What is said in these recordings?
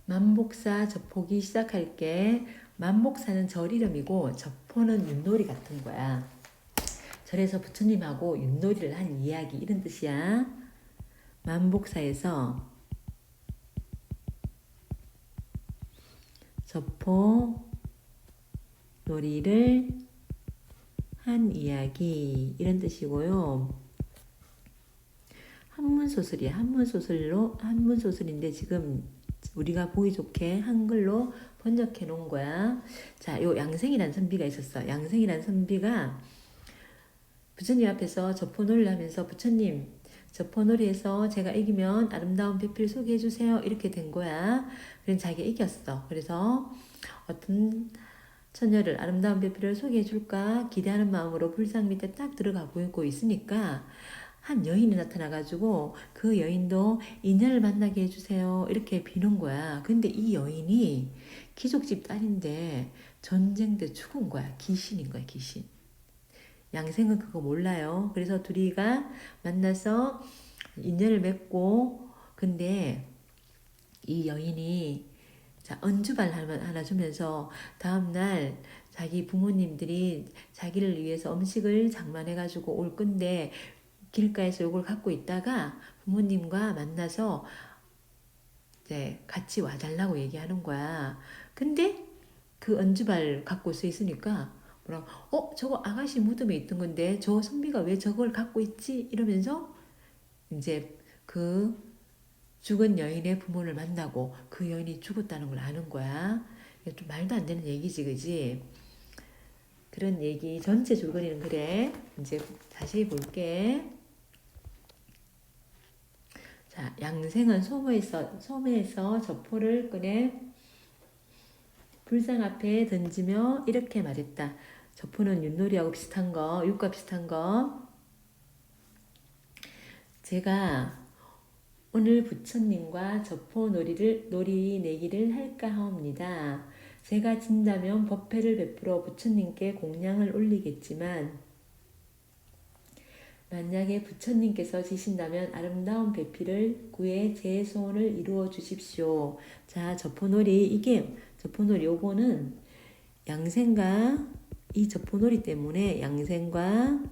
만복사 접보기 시작할게. 만복사는 절 이름이고 접보는 윷놀이 같은 거야. 절에서 부처님하고 윷놀이를 한 이야기 이런 뜻이야. 만복사에서 접보 놀이를 한 이야기 이런 뜻이고요. 한문소설이야. 한문소설인데 지금 우리가 보기 좋게 한글로 번역해 놓은 거야. 자, 요 양생이라는 선비가 있었어. 양생이라는 선비가 부처님 앞에서 접보놀이를 하면서 부처님 접보놀이에서 제가 이기면 아름다운 배필 소개해 주세요. 이렇게 된 거야. 그래서 자기가 이겼어. 그래서 어떤 처녀를 아름다운 배필을 소개해 줄까 기대하는 마음으로 불상 밑에 딱 들어가 보이고 있으니까 한 여인이 나타나가지고 그 여인도 인연을 만나게 해주세요. 이렇게 비는 거야. 근데 이 여인이 귀족집 딸인데 전쟁 때 죽은 거야. 귀신인 거야, 귀신. 양생은 그거 몰라요. 그래서 둘이가 만나서 인연을 맺고, 근데 이 여인이 자, 언주발 하나 주면서 다음날 자기 부모님들이 자기를 위해서 음식을 장만해가지고 올 건데 길가에서 요걸 갖고 있다가 부모님과 만나서 이제 같이 와달라고 얘기하는 거야. 근데 그 언주발 갖고 서 있으니까 뭐라 저거 아가씨 무덤에 있던 건데 저 선비가 왜 저걸 갖고 있지? 이러면서 이제 그 죽은 여인의 부모를 만나고 그 여인이 죽었다는 걸 아는 거야. 좀 말도 안 되는 얘기지, 그지? 그런 얘기 전체 줄거리는 그래. 이제 다시 볼게. 자, 양생은 소매에서 저포를 꺼내 불상 앞에 던지며 이렇게 말했다. 저포는 윷놀이하고 비슷한 거, 윷과 비슷한 거. 제가 오늘 부처님과 놀이 내기를 할까 하옵니다. 제가 진다면 법회를 베풀어 부처님께 공양을 올리겠지만 만약에 부처님께서 지신다면 아름다운 배필을 구해 제 소원을 이루어 주십시오. 자, 저포놀이 요거는 양생과 이 저포놀이 때문에 양생과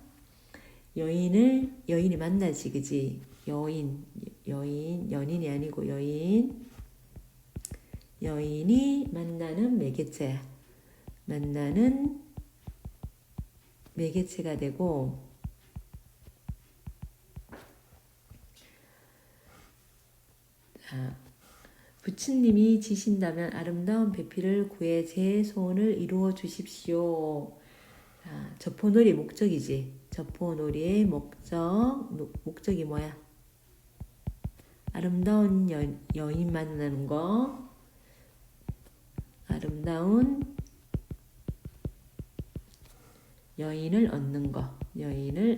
여인이 만나지, 그지? 연인이 아니고 여인이 만나는 매개체가 되고, 부처님이 지신다면 아름다운 배필을 구해 제 소원을 이루어 주십시오. 저포놀이 목적이지. 저포놀이의 목적이 뭐야? 아름다운 여인 만나는 거, 아름다운 여인을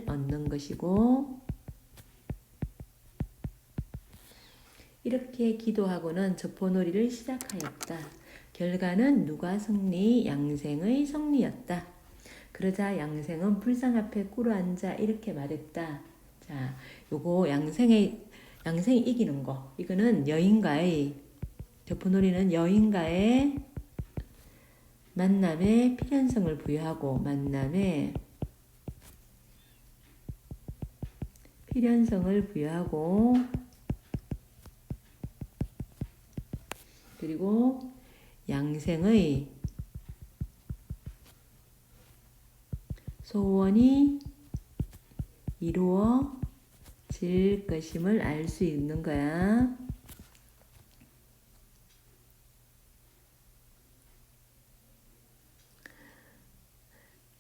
얻는 것이고, 이렇게 기도하고는 저포놀이를 시작하였다. 결과는 누가 승리? 양생의 승리였다. 그러자 양생은 불상 앞에 꿇어 앉아 이렇게 말했다. 자, 요거 양생이 이기는 거. 이거는 저포놀이는 여인과의 만남에 필연성을 부여하고, 그리고 양생의 소원이 이루어질 것임을 알 수 있는 거야.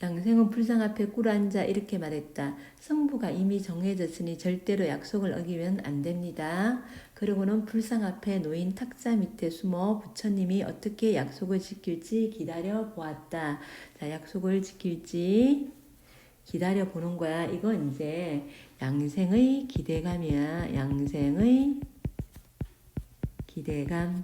양생은 불상 앞에 꿇어 앉아 이렇게 말했다. 승부가 이미 정해졌으니 절대로 약속을 어기면 안 됩니다. 그러고는 불상 앞에 놓인 탁자 밑에 숨어 부처님이 어떻게 약속을 지킬지 기다려 보았다. 자, 약속을 지킬지 기다려 보는 거야. 이건 이제 양생의 기대감이야. 양생의 기대감.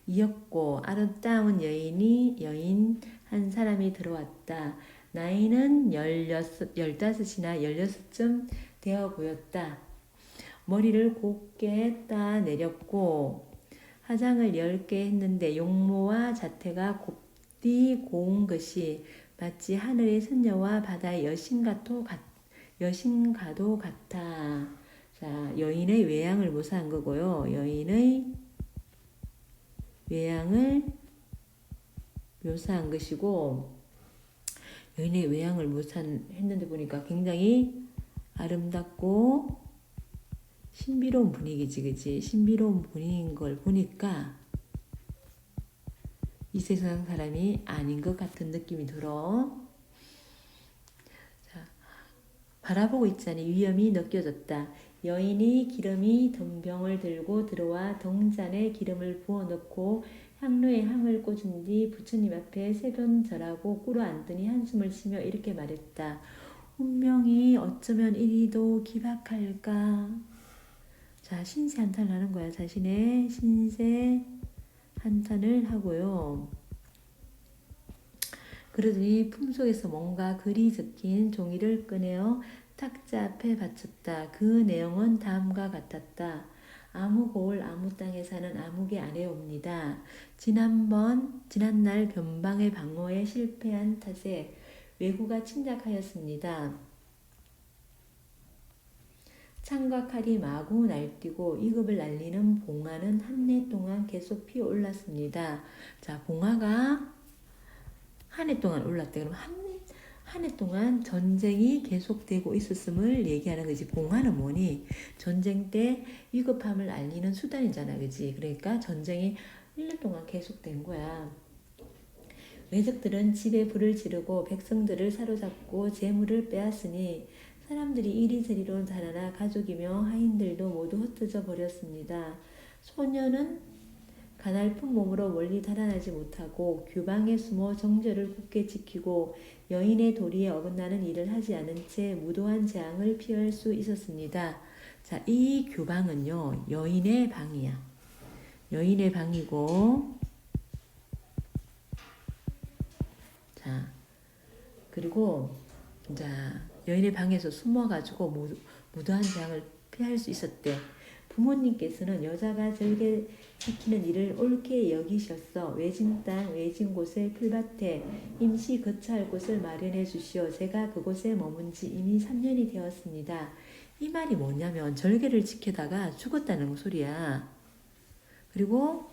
이었고 아름다운 여인 한 사람이 들어왔다. 나이는 15이나 16쯤 되어 보였다. 머리를 곱게 따 내렸고 화장을 10개 했는데 용모와 자태가 곱디 고운 것이 마치 하늘의 선녀와 바다의 여신과도 같아. 자, 여인의 외양을 묘사한 거고요. 여인의 외양을 묘사한 것이고, 여인의 외양을 묘사했는데 보니까 굉장히 아름답고 신비로운 분위기지, 그치? 신비로운 분위기인 걸 보니까 이 세상 사람이 아닌 것 같은 느낌이 들어. 자, 바라보고 있자니 위험이 느껴졌다. 여인이 기름이 든 병을 들고 들어와 동잔에 기름을 부어 넣고 향로에 향을 꽂은 뒤 부처님 앞에 세 번 절하고 꿇어 앉더니 한숨을 쉬며 이렇게 말했다. 운명이 어쩌면 이리도 기박할까. 자, 신세 한탄을 하는 거야. 자신의 신세 한탄을 하고요. 그러더니 품속에서 뭔가 글이 적힌 종이를 꺼내어 탁자 앞에 바쳤다. 그 내용은 다음과 같았다. 아무 고을 아무 땅에 사는 아무개 아래옵니다. 지난날 변방의 방어에 실패한 탓에 왜구가 침략하였습니다. 창과 칼이 마구 날뛰고 이급을 날리는 봉화는 한 해 동안 계속 피어올랐습니다. 자, 봉화가 한 해 동안 올랐대. 그럼 한 해 동안 전쟁이 계속되고 있었음을 얘기하는 거지. 봉화는 뭐니? 전쟁 때 위급함을 알리는 수단이잖아. 그지? 그러니까 전쟁이 1년 동안 계속된 거야. 외적들은 집에 불을 지르고 백성들을 사로잡고 재물을 빼앗으니 사람들이 이리저리로 달아나 가족이며 하인들도 모두 흩어져 버렸습니다. 소녀는 가냘픈 몸으로 멀리 달아나지 못하고 규방에 숨어 정절을 굳게 지키고 여인의 도리에 어긋나는 일을 하지 않은 채 무도한 재앙을 피할 수 있었습니다. 자, 이 규방은요, 여인의 방이야. 여인의 방이고, 자, 그리고, 자, 여인의 방에서 숨어가지고 무도한 재앙을 피할 수 있었대. 부모님께서는 여자가 절개 지키는 일을 옳게 여기셨어. 외진 땅, 외진 곳에 풀밭에 임시 거처할 곳을 마련해 주시오. 제가 그곳에 머문 지 이미 3년이 되었습니다. 이 말이 뭐냐면 절개를 지키다가 죽었다는 소리야. 그리고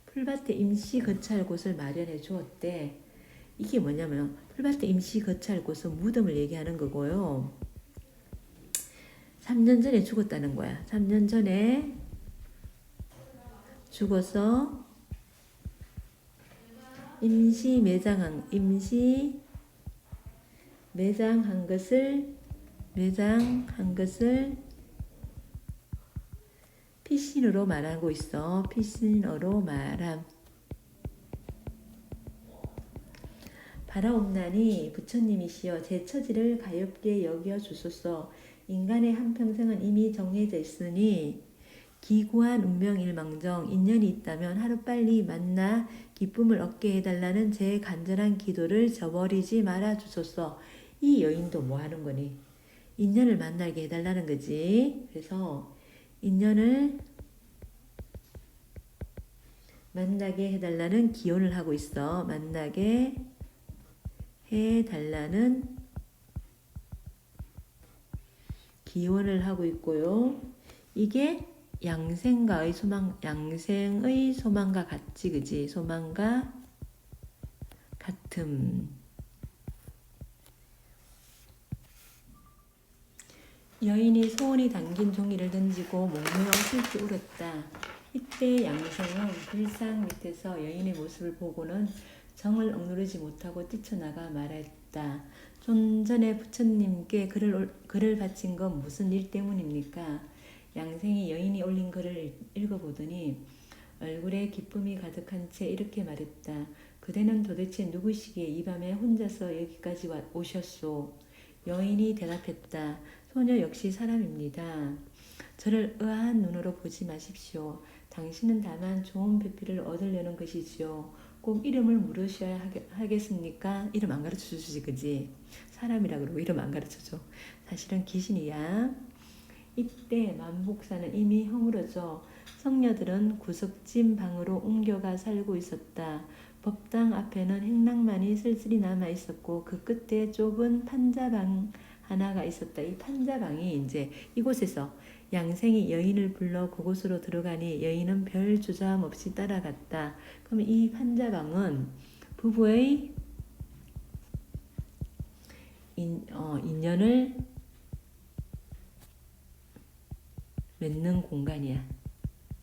풀밭에 임시 거처할 곳을 마련해 주었대. 이게 뭐냐면 풀밭에 임시 거처할 곳은 무덤을 얘기하는 거고요. 3년 전에 죽었다는 거야. 3년 전에 죽어서 임시 매장한 것을 피신으로 말하고 있어. 피신어로 말함. 바라옵나니 부처님이시여 제 처지를 가엾게 여겨 주소서. 인간의 한평생은 이미 정해져 있으니 기구한 운명일망정 인연이 있다면 하루빨리 만나 기쁨을 얻게 해달라는 제 간절한 기도를 저버리지 말아 주소서. 이 여인도 뭐 하는 거니? 인연을 만나게 해달라는 거지. 그래서 인연을 만나게 해달라는 기원을 하고 있어. 만나게 해달라는 기원을 하고 있고요. 이게 양생의 소망과 같지, 그지? 소망과 같음. 여인이 소원이 담긴 종이를 던지고 목매어 슬피 울었다. 이때 양생은 불상 밑에서 여인의 모습을 보고는 정을 억누르지 못하고 뛰쳐나가 말했다. 좀 전에 부처님께 글을 바친 건 무슨 일 때문입니까? 양생이 여인이 올린 글을 읽어보더니 얼굴에 기쁨이 가득한 채 이렇게 말했다. 그대는 도대체 누구시기에 이 밤에 혼자서 여기까지 오셨소? 여인이 대답했다. 소녀 역시 사람입니다. 저를 의아한 눈으로 보지 마십시오. 당신은 다만 좋은 배필을 얻으려는 것이지요. 꼭 이름을 물으셔야 하겠습니까? 이름 안 가르쳐 주지, 그지? 사람이라 그러고 이름 안 가르쳐 줘. 사실은 귀신이야. 이때 만복사는 이미 허물어져 성녀들은 구석진 방으로 옮겨가 살고 있었다. 법당 앞에는 행랑만이 쓸쓸히 남아 있었고 그 끝에 좁은 판자방 하나가 있었다. 이 판자방이 이제 이곳에서 양생이 여인을 불러 그곳으로 들어가니 여인은 별 주저함 없이 따라갔다. 그럼 이 판자방은 부부의 인연을 맺는 공간이야.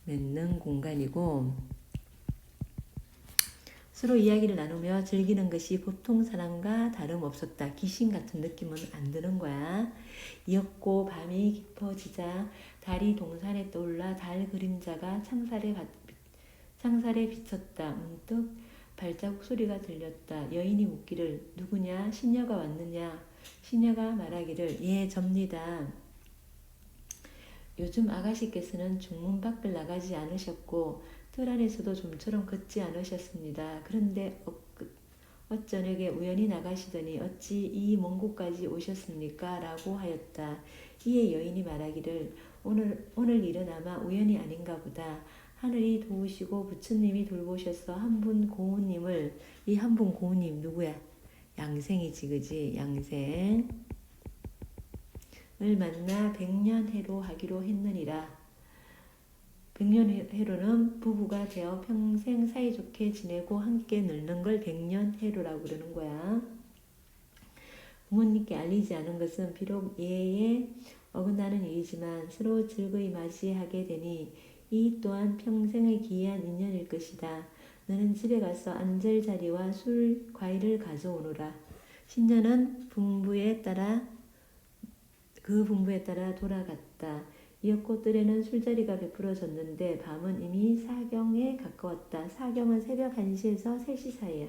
맺는 공간이고 서로 이야기를 나누며 즐기는 것이 보통 사람과 다름없었다. 귀신 같은 느낌은 안 드는 거야. 이었고 밤이 깊어지자 달이 동산에 떠올라 달 그림자가 창살에 비쳤다. 문득 발자국 소리가 들렸다. 여인이 묻기를 누구냐? 시녀가 왔느냐? 시녀가 말하기를 예 접니다. 요즘 아가씨께서는 중문 밖을 나가지 않으셨고 뜰 안에서도 좀처럼 걷지 않으셨습니다. 그런데 엇저녁에 우연히 나가시더니 어찌 이 먼 곳까지 오셨습니까? 라고 하였다. 이에 여인이 말하기를 오늘 일은 아마 우연이 아닌가 보다. 하늘이 도우시고 부처님이 돌보셔서 한 분 고운님을 이 한 분 고운님 누구야? 양생이지 그지? 양생을 만나 백년해로 하기로 했느니라. 백년해로는 부부가 되어 평생 사이좋게 지내고 함께 늙는 걸 백년해로라고 그러는 거야. 부모님께 알리지 않은 것은 비록 예에 어긋나는 일이지만 서로 즐거이 맞이하게 되니 이 또한 평생의 기이한 인연일 것이다. 너는 집에 가서 안절자리와 술, 과일을 가져오너라. 신녀는 그 분부에 따라 돌아갔다. 이었고 뜰에는 술자리가 베풀어졌는데 밤은 이미 사경에 가까웠다. 사경은 새벽 1시에서 3시 사이야.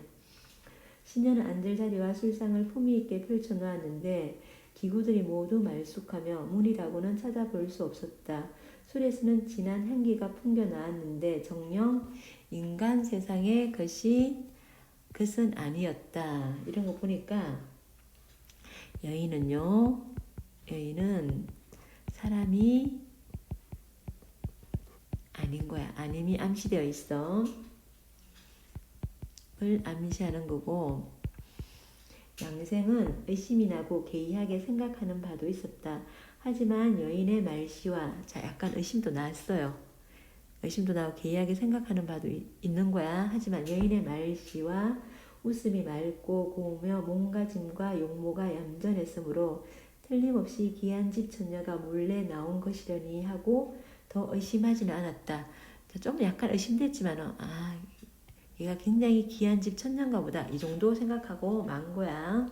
신녀는 안절자리와 술상을 품위 있게 펼쳐놓았는데 기구들이 모두 말쑥하며 문이라고는 찾아볼 수 없었다. 술에서는 진한 향기가 풍겨나왔는데 정녕 인간 세상의 것은 아니었다. 이런 거 보니까 여인은 사람이 아닌 거야. 아님이 암시되어 있어. 을 암시하는 거고 양생은 의심이 나고 개의하게 생각하는 바도 있었다. 하지만 여인의 말씨와 약간 의심도 났어요. 의심도 나고 개의하게 생각하는 바도 있는 거야. 하지만 여인의 말씨와 웃음이 맑고 고우며 몸가짐과 용모가 얌전했으므로 틀림없이 귀한 집 처녀가 몰래 나온 것이려니 하고 더 의심하지는 않았다. 좀 약간 의심됐지만 얘가 굉장히 귀한 집 천년가 보다 이 정도 생각하고 만 거야.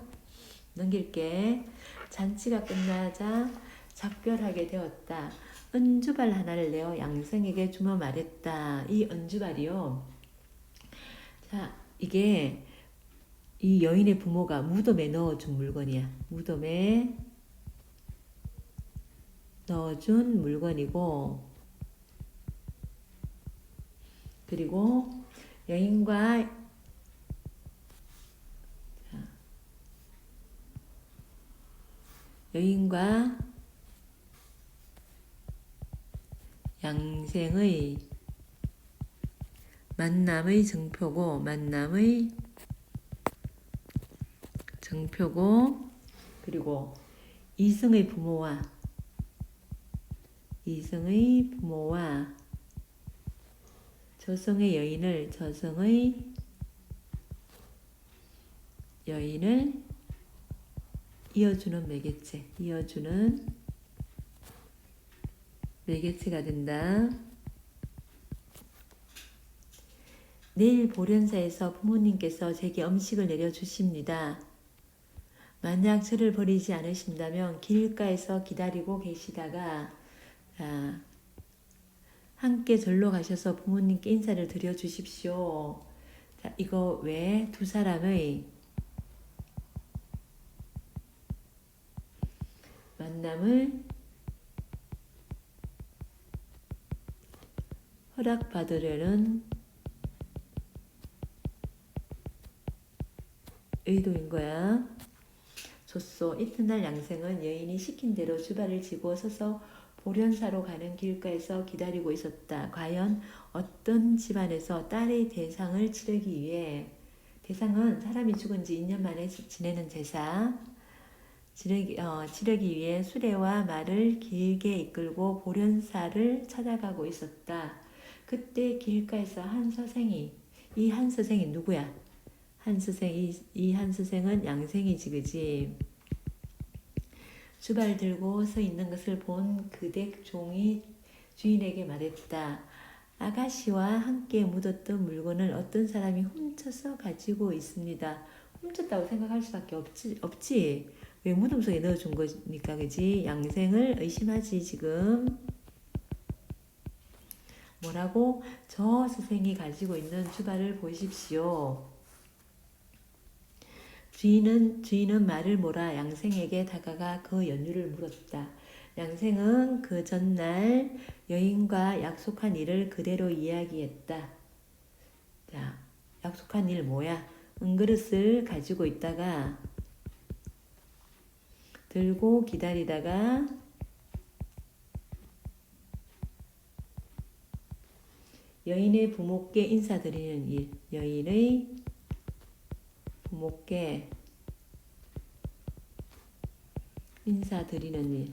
넘길게. 잔치가 끝나자 작별하게 되었다. 은주발 하나를 내어 양생에게 주며 말했다. 이 은주발이요. 자, 이게 이 여인의 부모가 무덤에 넣어준 물건이야. 무덤에 넣어준 물건이고 그리고 여인과 양생의 만남의 정표고 그리고 이승의 부모와 저승의 여인을 이어주는 매개체가 된다. 내일 보련사에서 부모님께서 제게 음식을 내려주십니다. 만약 저를 버리지 않으신다면 길가에서 기다리고 계시다가 함께 절로 가셔서 부모님께 인사를 드려주십시오. 자, 이거 외에 두 사람의 만남을 허락받으려는 의도인 거야. 좋소. 이튿날 양생은 여인이 시킨 대로 주발을 지고 서서 보련사로 가는 길가에서 기다리고 있었다. 과연 어떤 집안에서 딸의 대상을 치르기 위해, 대상은 사람이 죽은 지 2년 만에 지내는 제사, 치르기 위해 수레와 말을 길게 이끌고 보련사를 찾아가고 있었다. 그때 길가에서 한 서생이, 이 한 서생이 누구야? 한 서생이, 이 한 서생은 양생이지, 그지? 주발 들고 서 있는 것을 본 그댁 종이 주인에게 말했다. 아가씨와 함께 묻었던 물건을 어떤 사람이 훔쳐서 가지고 있습니다. 훔쳤다고 생각할 수밖에 없지. 왜 무덤 속에 넣어준 거니까, 그지? 양생을 의심하지, 지금. 뭐라고? 저 스승이 가지고 있는 주발을 보십시오. 주인은 말을 몰아 양생에게 다가가 그 연유를 물었다. 양생은 그 전날 여인과 약속한 일을 그대로 이야기했다. 자, 약속한 일 뭐야? 은그릇을 가지고 있다가 들고 기다리다가 여인의 부모께 인사드리는 일, 여인의 부모께 인사드리는 일.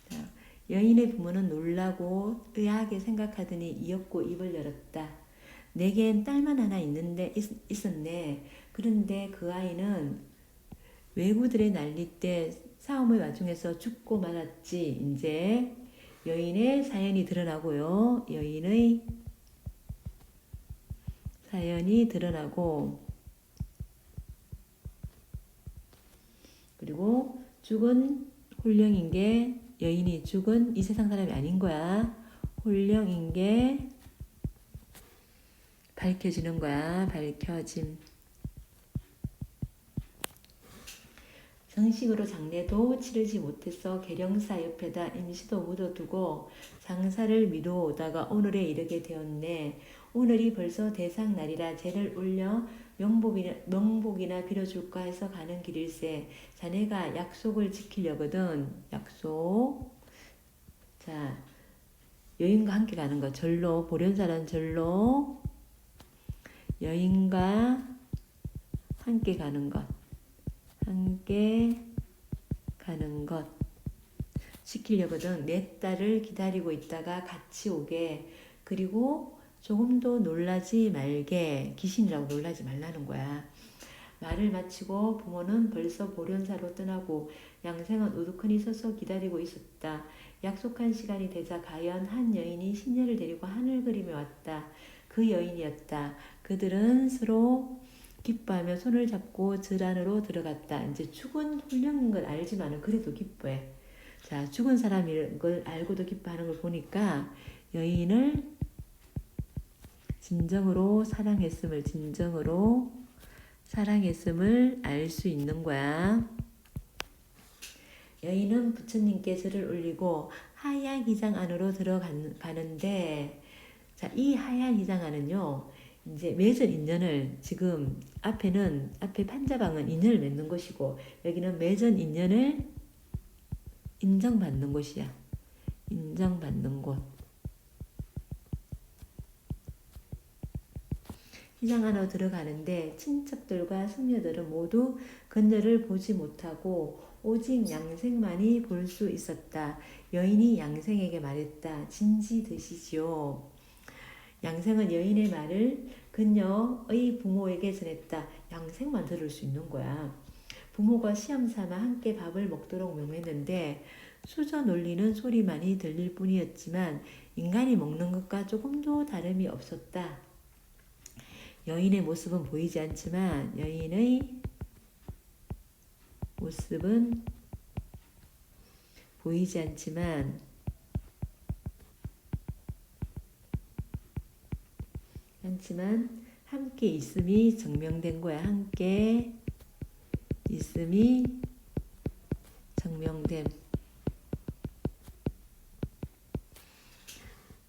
자, 여인의 부모는 놀라고 의아하게 생각하더니 이었고 입을 열었다. 내겐 딸만 하나 있었네. 그런데 그 아이는 왜구들의 난리 때 싸움의 와중에서 죽고 말았지. 이제 여인의 사연이 드러나고요. 여인의 사연이 드러나고, 그리고 죽은 홀령인 게, 여인이 죽은 이 세상 사람이 아닌 거야. 홀령인 게 밝혀지는 거야. 밝혀짐. 정식으로 장례도 치르지 못해서 계령사 옆에다 임시도 묻어두고 장사를 미루어오다가 오늘에 이르게 되었네. 오늘이 벌써 대상날이라 제를 올려 명복이나 빌어줄까 해서 가는 길일세. 자네가 약속을 지키려거든. 약속. 자, 여인과 함께 가는 것. 절로, 보련사란 절로 여인과 함께 가는 것. 함께 가는 것 시키려거든. 내 딸을 기다리고 있다가 같이 오게. 그리고 조금도 놀라지 말게. 귀신이라고 놀라지 말라는 거야. 말을 마치고 부모는 벌써 보련사로 떠나고 양생은 우두커니 서서 기다리고 있었다. 약속한 시간이 되자 가연 한 여인이 신녀를 데리고 하늘그림에 왔다. 그 여인이었다. 그들은 서로 기뻐하며 손을 잡고 절 안으로 들어갔다. 이제 죽은 훌륭인 걸 알지만은 그래도 기뻐해. 자, 죽은 사람인 걸 알고도 기뻐하는 걸 보니까 여인을 진정으로 사랑했음을 알 수 있는 거야. 여인은 부처님께 절을 올리고 하얀 기장 안으로 들어가는데, 자, 이 하얀 기장 안은요, 이제 맺은 인연을, 지금 앞에 판자방은 인연을 맺는 곳이고, 여기는 맺은 인연을 인정받는 곳이야. 인정받는 곳. 시장 안으로 들어가는데 친척들과 숙녀들은 모두 그녀를 보지 못하고 오직 양생만이 볼 수 있었다. 여인이 양생에게 말했다. 진지 드시지요. 양생은 여인의 말을 그녀의 부모에게 전했다. 양생만 들을 수 있는 거야. 부모가 시험삼아 함께 밥을 먹도록 명했는데 수저 놀리는 소리만이 들릴 뿐이었지만 인간이 먹는 것과 조금도 다름이 없었다. 여인의 모습은 보이지 않지만 함께 있음이 증명된 거야. 함께 있음이 증명됨.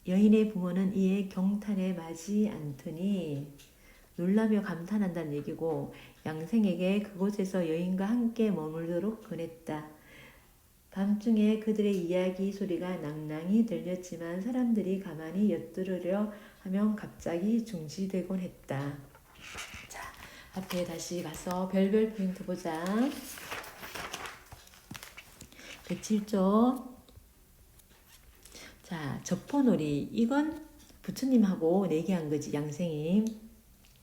여인의 부모는 이에 경탄에 맞지 않더니 놀라며 감탄한다는 얘기고, 양생에게 그곳에서 여인과 함께 머물도록 권했다. 밤중에 그들의 이야기 소리가 낭낭히 들렸지만 사람들이 가만히 엿들으려 하면 갑자기 중지되곤 했다. 자, 앞에 다시 가서 별별 포인트 보자. 107조. 자, 접포놀이. 이건 부처님하고 내기한 거지, 양생이.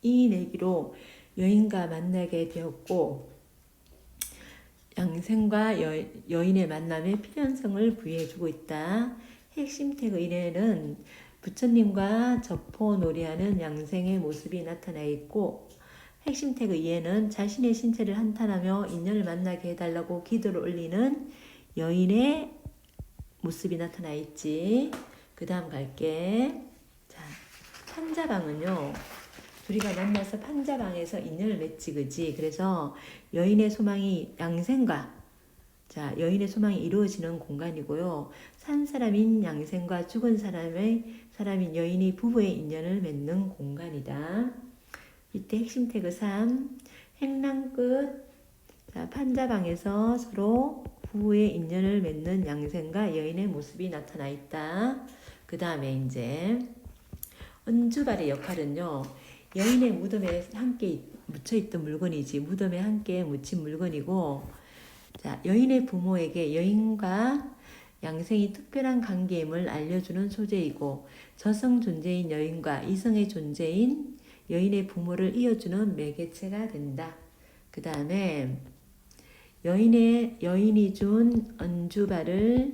이 내기로 여인과 만나게 되었고, 양생과 여인의 만남에 필연성을 부여해주고 있다. 핵심 태그 1에는 부처님과 접포놀이하는 양생의 모습이 나타나 있고, 핵심 태그 2에는 자신의 신체를 한탄하며 인연을 만나게 해달라고 기도를 올리는 여인의 모습이 나타나 있지. 그 다음 갈게. 자, 판자방은요. 둘이가 만나서 판자방에서 인연을 맺지, 그지? 그래서 여인의 소망이 양생과, 자, 여인의 소망이 이루어지는 공간이고요. 산 사람인 양생과 죽은 사람인 여인이 부부의 인연을 맺는 공간이다. 이때 핵심 태그 3, 행랑 끝. 자, 판자방에서 서로 부부의 인연을 맺는 양생과 여인의 모습이 나타나 있다. 그 다음에 이제 은주발의 역할은요. 여인의 무덤에 함께 묻혀있던 물건이지. 무덤에 함께 묻힌 물건이고, 자, 여인의 부모에게 여인과 양생이 특별한 관계임을 알려주는 소재이고, 저성 존재인 여인과 이성의 존재인 여인의 부모를 이어주는 매개체가 된다. 그 다음에 여인이 준 은주발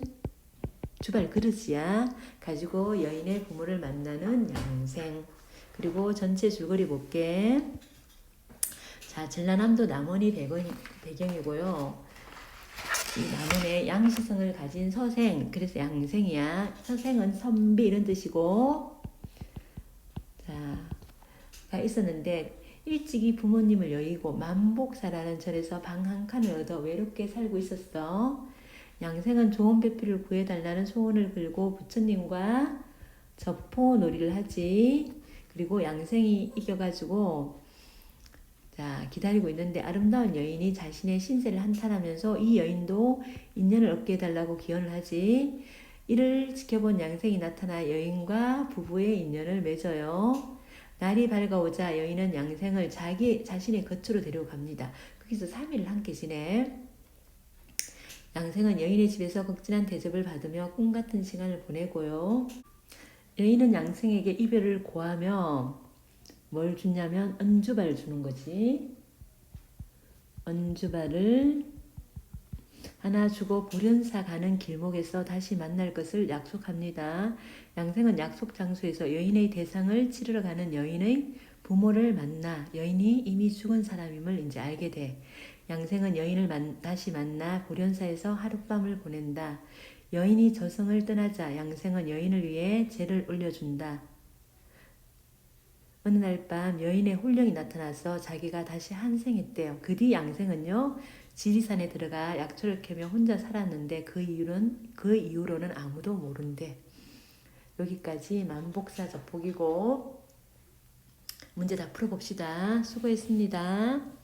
그릇이야. 가지고 여인의 부모를 만나는 양생. 그리고 전체 줄거리 볼게. 자, 전라남도 남원이 배경이고요. 이 남원에 양시성을 가진 서생, 그래서 양생이야. 서생은 선비 이런 뜻이고, 자, 가 있었는데 일찍이 부모님을 여의고 만복사라는 절에서 방 한 칸을 얻어 외롭게 살고 있었어. 양생은 좋은 배필을 구해달라는 소원을 걸고 부처님과 접포놀이를 하지. 그리고 양생이 이겨가지고 자, 기다리고 있는데 아름다운 여인이 자신의 신세를 한탄하면서 이 여인도 인연을 얻게 해달라고 기원을 하지. 이를 지켜본 양생이 나타나 여인과 부부의 인연을 맺어요. 날이 밝아오자 여인은 양생을 자신의 겉으로 데려갑니다. 거기서 3일을 함께 지내. 양생은 여인의 집에서 극진한 대접을 받으며 꿈같은 시간을 보내고요. 여인은 양생에게 이별을 고하며 뭘 주냐면 은주발을 주는 거지. 은주발을 하나 주고 보련사 가는 길목에서 다시 만날 것을 약속합니다. 양생은 약속 장소에서 여인의 대상을 치르러 가는 여인의 부모를 만나 여인이 이미 죽은 사람임을 이제 알게 돼. 양생은 여인을 다시 만나 보련사에서 하룻밤을 보낸다. 여인이 저승을 떠나자 양생은 여인을 위해 제를 올려준다. 어느 날 밤 여인의 혼령이 나타나서 자기가 다시 한생했대요. 그 뒤 양생은요. 지리산에 들어가 약초를 캐며 혼자 살았는데 그 이후로는 아무도 모른대. 여기까지 만복사 접복이고 문제 다 풀어봅시다. 수고했습니다.